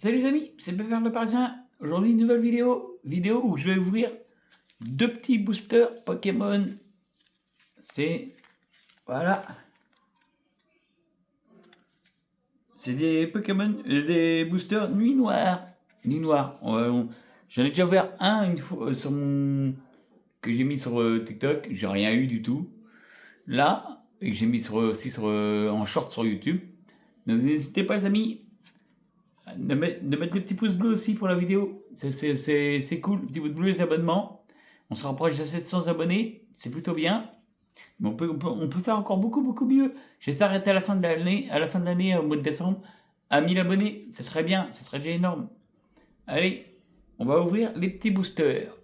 Salut les amis, c'est Pépère le Parisien. Aujourd'hui, une nouvelle vidéo où je vais ouvrir deux petits boosters Pokémon. Voilà, c'est des Pokémon, des boosters Nuit Noire. Nuit Noire. J'en ai déjà ouvert un une fois que j'ai mis sur TikTok, j'ai rien eu du tout. Là, et que j'ai mis aussi en short sur YouTube. Donc n'hésitez pas les amis, de mettre des petits pouces bleus aussi pour la vidéo. C'est cool, petit pouce bleu et abonnements. On se rapproche de 700 abonnés, c'est plutôt bien. Mais on peut faire encore beaucoup mieux. J'espère être à la fin de l'année, au mois de décembre, à 1000 abonnés. Ça serait bien, ça serait déjà énorme. Allez, on va ouvrir les petits boosters.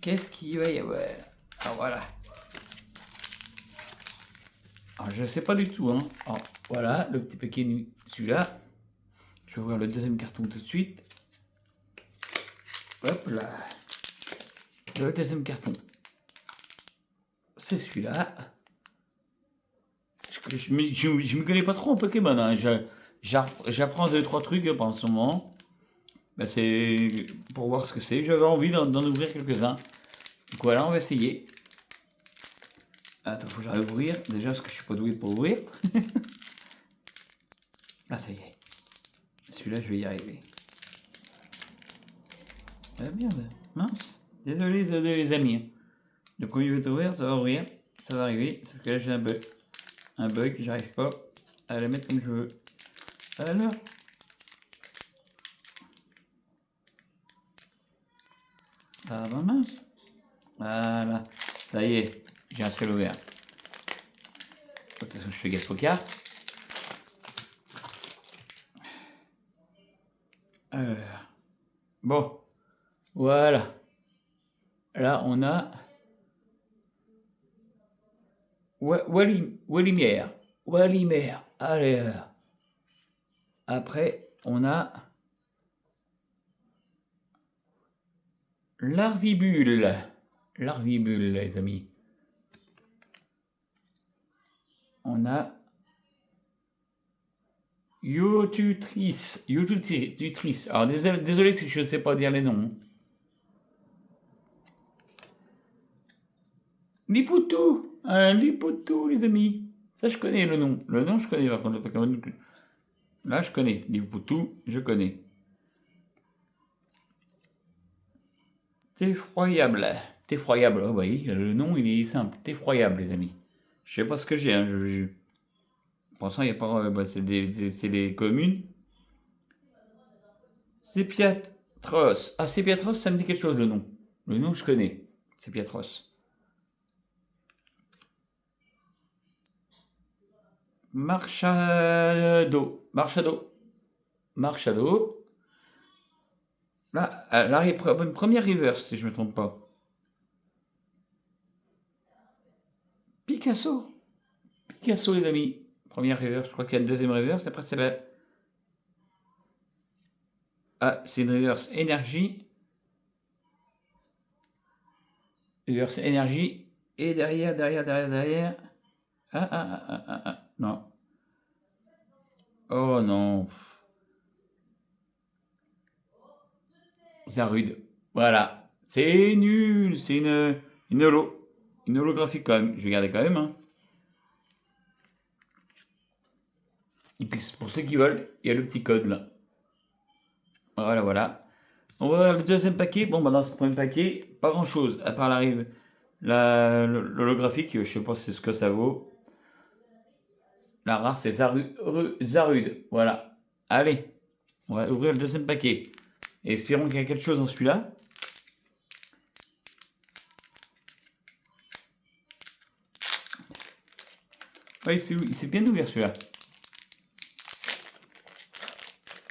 Qu'est-ce qu'il va y avoir? Alors voilà. Alors je sais pas du tout. Alors, voilà, le petit paquet nuit, celui-là. Je vais ouvrir le deuxième carton tout de suite. Hop là. Le deuxième carton. C'est celui-là. Je me connais pas trop en Pokémon. J'apprends 2-3 trucs pendant ce moment. C'est pour voir ce que c'est. J'avais envie d'en ouvrir quelques-uns. Donc voilà, on va essayer. Attends, faut que j'arrive à ouvrir. Déjà, parce que je suis pas doué pour ouvrir. Ah, ça y est. Celui-là, je vais y arriver. Ah merde, mince. Désolé les amis. Le premier va ouvrir, ça va ouvrir. Ça va arriver. Sauf que là, j'ai un bug. J'arrive pas à la mettre comme je veux. Alors. Ah bah mince. Voilà. Ça y est, j'ai un seul ouvert. De toute façon, je fais gaffe aux cartes. Alors. Bon. Voilà. Là, on a Wallimer. Allez. Après, on a Larvibule, les amis. On a Yotutrice. Alors, désolé si je ne sais pas dire les noms. Lipoutou, les amis. Ça, je connais le nom. Le nom, je connais, par contre, le Pokémon. Là, je connais. Lipoutou, je connais. T'effroyable. Oh, bah oui, le nom, il est simple. T'effroyable, les amis. Je sais pas ce que j'ai. Pour l'instant, il n'y a pas. C'est des communes. Sépiatros. Ah, Sépiatros, ça me dit quelque chose, le nom. Le nom, je connais. Sépiatros. Marchado. Là, une première reverse, si je ne me trompe pas. Picasso, les amis. Première reverse, je crois qu'il y a une deuxième reverse. Après, c'est la. Ah, c'est une reverse énergie. Reverse énergie. Et derrière. Ah. Non. Oh non. Zarude. Voilà. C'est nul. C'est une holo. Une holographique quand même. Je vais garder quand même. Et puis pour ceux qui veulent, il y a le petit code là. Voilà. On va voir le deuxième paquet. Bon, bah dans ce premier paquet, pas grand chose. À part l'holographique, je sais pas ce que ça vaut. La rare, c'est Zarude. Voilà. Allez, on va ouvrir le deuxième paquet. Et espérons qu'il y a quelque chose dans celui-là. Oui, il s'est bien ouvert celui-là.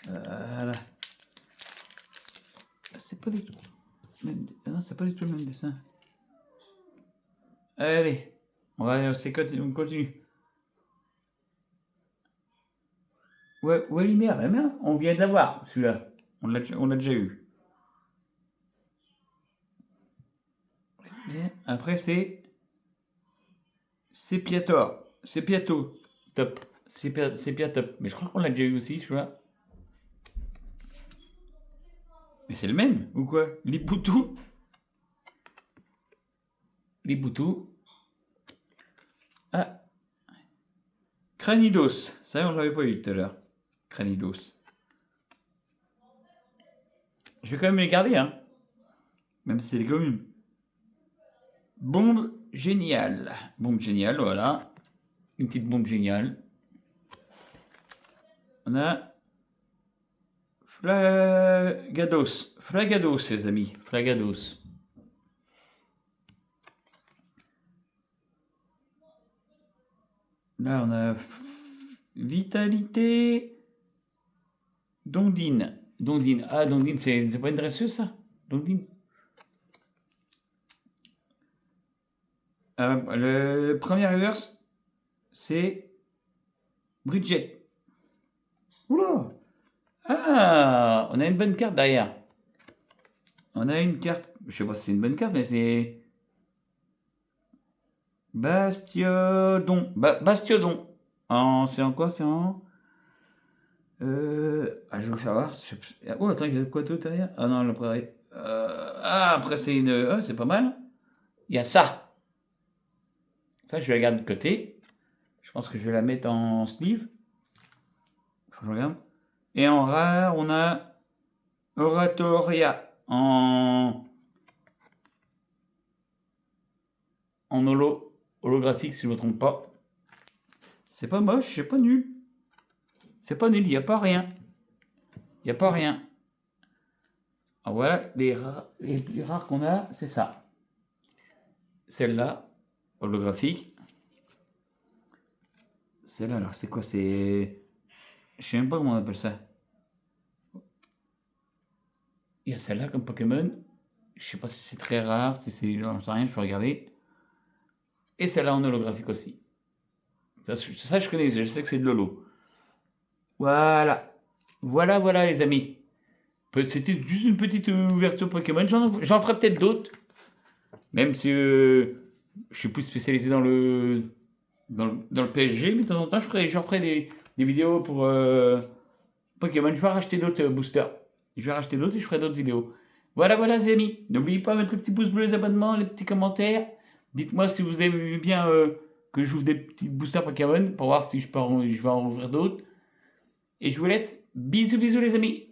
Voilà. C'est pas du tout. Non, c'est pas du tout le même dessin. Allez, on continue. Ouais, Wallimer, on vient d'avoir celui-là. On l'a déjà eu. Après, c'est Piato. Top. C'est Piatop. Mais je crois qu'on l'a déjà eu aussi, celui-là. Mais c'est le même, ou quoi? Lipoutou. Lipoutou. Ah, Cranidos. Ça, on l'avait pas eu tout à l'heure. Cranidos. Je vais quand même les garder, hein. Même si c'est des communes. Bombe géniale. Bombe géniale, voilà. Une petite bombe géniale. On a Flagados. Flagados, les amis. Flagados. Là, on a Vitalité. Dondine. Dondine. Ah, Dondine, c'est pas une dresseuse, ça? Dondine. Le premier reverse, c'est Bridget. Oula! Ah! On a une bonne carte derrière. On a une carte. Je sais pas si c'est une bonne carte, mais c'est. Bastiodon. Bastiodon. C'est en quoi? C'est en. Je vais vous faire voir. Oh, attends, il y a quoi d'autre derrière? Ah non, après. Après, c'est une. Ah, c'est pas mal. Il y a ça. Ça, je vais la garder de côté. Je pense que je vais la mettre en sleeve. Faut que je regarde. Et en rare, on a Oratoria en holographique, si je ne me trompe pas. C'est pas moche, c'est pas nul. C'est pas nul, il n'y a pas rien. Il n'y a pas rien. Alors voilà, les plus rares qu'on a, c'est ça. Celle-là, holographique. Celle-là, alors c'est quoi? C'est. Je sais même pas comment on appelle ça. Il y a celle-là comme Pokémon. Je sais pas si c'est très rare, si c'est. J'en sais rien, je vais regarder. Et celle-là en holographique aussi. Ça, je connais, je sais que c'est de l'holo. Voilà. Voilà, les amis. C'était juste une petite ouverture Pokémon. J'en ferai peut-être d'autres. Même si je suis plus spécialisé dans le PSG, mais de temps en temps, je ferai des vidéos pour Pokémon. Je vais racheter d'autres boosters. Je vais racheter d'autres et je ferai d'autres vidéos. Voilà, les amis. N'oubliez pas de mettre le petit pouce bleu, les abonnements, les petits commentaires. Dites-moi si vous aimez bien que j'ouvre des petits boosters Pokémon pour voir si je vais en ouvrir d'autres. Et je vous laisse. Bisous, les amis.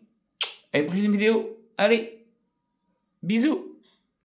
À une prochaine vidéo. Allez, bisous.